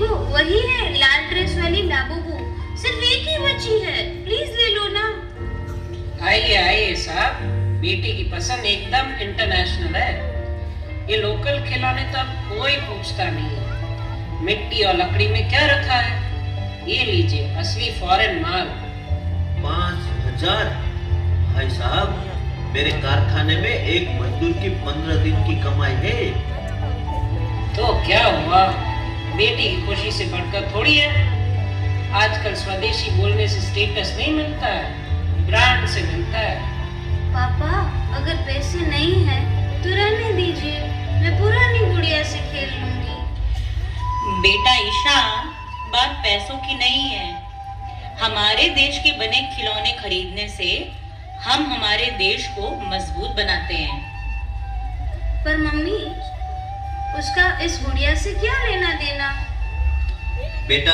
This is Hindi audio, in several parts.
देखो वही है लाल ड्रेस वाली लाबूबू, सिर्फ एक ही बची है, प्लीज ले लो ना। आइए आइए साहब, बेटी की पसंद एकदम इंटरनेशनल है। ये लोकल खिलौने तो अब कोई पूछता नहीं है। मिट्टी और लकड़ी में क्या रखा है? ये लीजिए असली फॉरेन माल। 5,000? भाई साहब, मेरे कारखाने में एक मजदूर की 15 दिन की कमाई है। तो क्या हुआ, बेटी की खुशी से बढ़कर थोड़ी है। आजकल स्वदेशी बोलने से स्टेटस नहीं मिलता है, ब्रांड से मिलता है। पापा अगर पैसे नहीं है तो रहने दीजिए, मैं पुरानी गुड़िया से खेल लूंगी। बेटा ईशान, बात पैसों की नहीं है। हमारे देश के बने खिलौने खरीदने से हम हमारे देश को मजबूत बनाते हैं। पर मम्मी, उसका इस गुड़िया से क्या लेना देना? बेटा,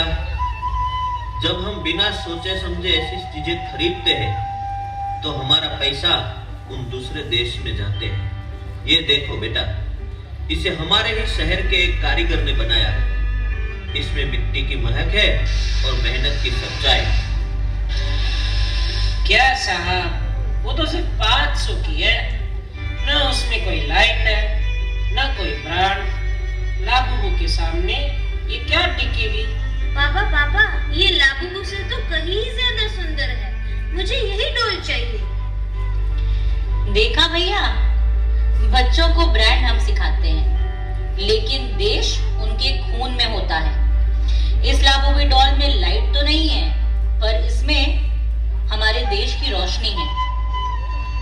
जब हम बिना सोचे समझे ऐसी चीजें खरीदते हैं तो हमारा पैसा उन दूसरे देश में जाते हैं। ये देखो बेटा, इसे हमारे ही शहर के एक कारीगर ने बनाया है। इसमें मिट्टी की महक है और मेहनत की सच्चाई। क्या साहब, वो तो सिर्फ 500 की है। न उसमें कोई लाइट है, न कोई ब्रांड। लाबूबू के सामने ये क्या टिकेगी? पापा पापा, ये लाबूबू से तो कहीं ज्यादा सुंदर है, मुझे यही डॉल चाहिए। देखा भैया, बच्चों को ब्रांड हम सिखाते हैं, लेकिन देश उनके खून में होता है। इस लाबूबू डॉल में लाइट तो नहीं है, पर इसमें हमारे देश की रोशनी है।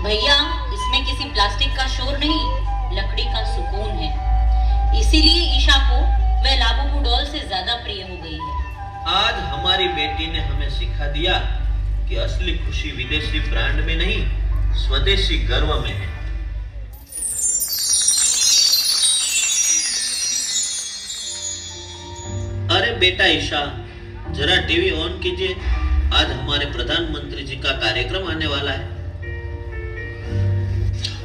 भैया, इसमें किसी प्लास्टिक का शोर नहीं, लकड़ी का सुकून है। इसीलिए ईशा को वह लाबूबू डॉल से ज्यादा प्रिय हो गई है। आज हमारी बेटी ने हमें सिखा दिया कि असली खुशी विदेशी ब्रांड में नहीं, स्वदेशी गर्व में है। अरे बेटा ईशा, जरा टीवी ऑन कीजिए, आज हमारे प्रधानमंत्री जी का कार्यक्रम आने वाला है।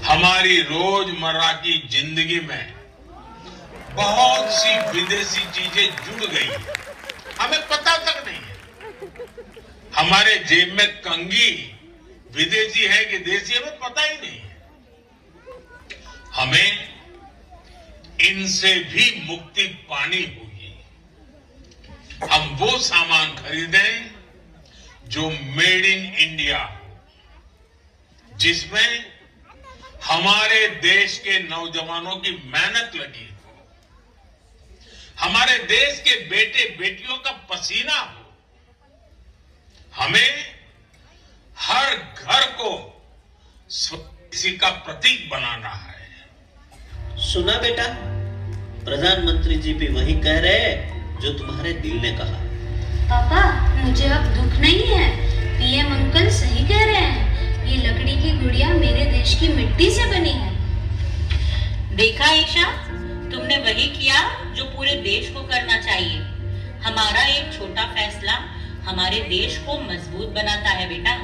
हमारी रोजमर्रा की जिंदगी में बहुत सी विदेशी चीजें जुड़ गई हैं, हमें पता तक नहीं है। हमारे जेब में कंघी विदेशी है कि देसी, हमें पता ही नहीं है। हमें इनसे भी मुक्ति पानी होगी। हम वो सामान खरीदें जो मेड इन इंडिया, जिसमें हमारे देश के नौजवानों की मेहनत लगी हो, हमारे देश के बेटे बेटियों का पसीना हो। हमें हर घर को स्वदेशी का प्रतीक बनाना है। सुना बेटा, प्रधानमंत्री जी भी वही कह रहे हैं जो तुम्हारे दिल ने कहा। पापा, मुझे अब दुख नहीं है, पीएम अंकल सही कह रहे हैं, ये लकड़ी की गुड़िया मेरे देश की मिट्टी से बनी है। देखा ईशा, तुमने वही किया जो पूरे देश को करना चाहिए। हमारा एक छोटा फैसला हमारे देश को मजबूत बनाता है बेटा।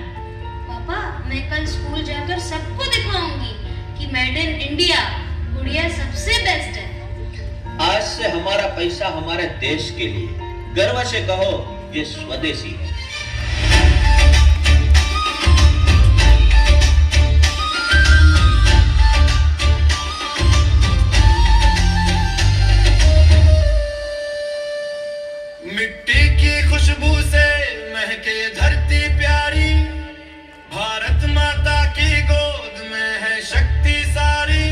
पापा, मैं कल स्कूल जाकर सबको दिखाऊंगी कि मेड इन इंडिया गुड़िया सबसे बेस्ट है। आज से हमारा पैसा हमारे देश के लिए, गर्व से कहो ये स्वदेशी है। मिट्टी की खुशबू से महके धरती प्यारी, भारत माता की गोद में है शक्ति सारी।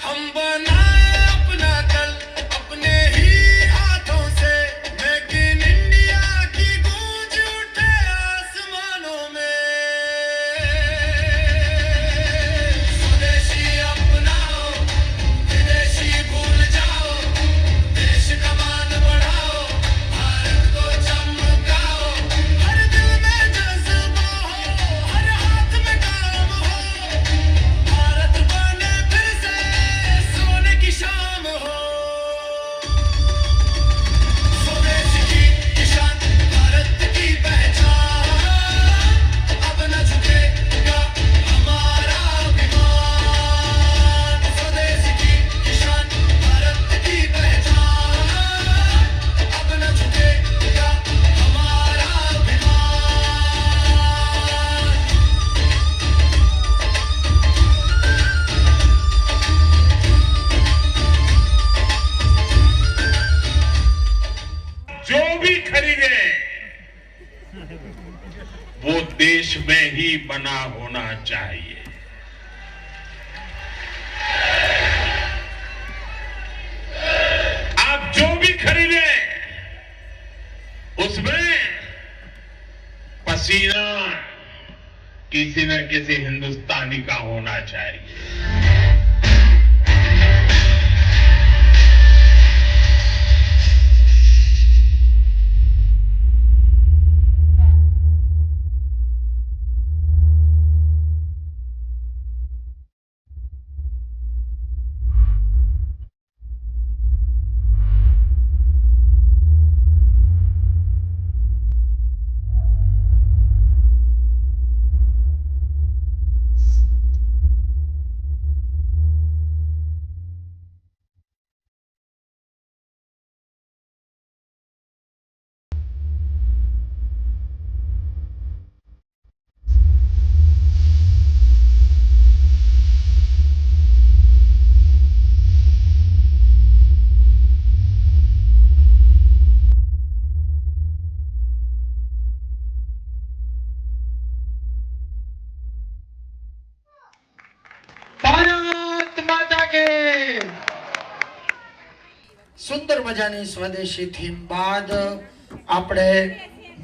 हम बनाए अपना कल अपने ही हाथों से, मेक इन इंडिया की गूंज उठे आसमानों में। स्वदेशी अपनाओ, विदेशी भूल जाओ, देश का मान बढ़ाओ, भारत को चमकाओ। हर दिल में जज्बा हो, हर हाथ जो भी खरीदे वो देश में ही बना होना चाहिए। आप जो भी खरीदे उसमें पसीना किसी न किसी हिंदुस्तानी का होना चाहिए। ભારત માતા કે સુંદર મજાની સ્વદેશી થીમ બાદ આપણે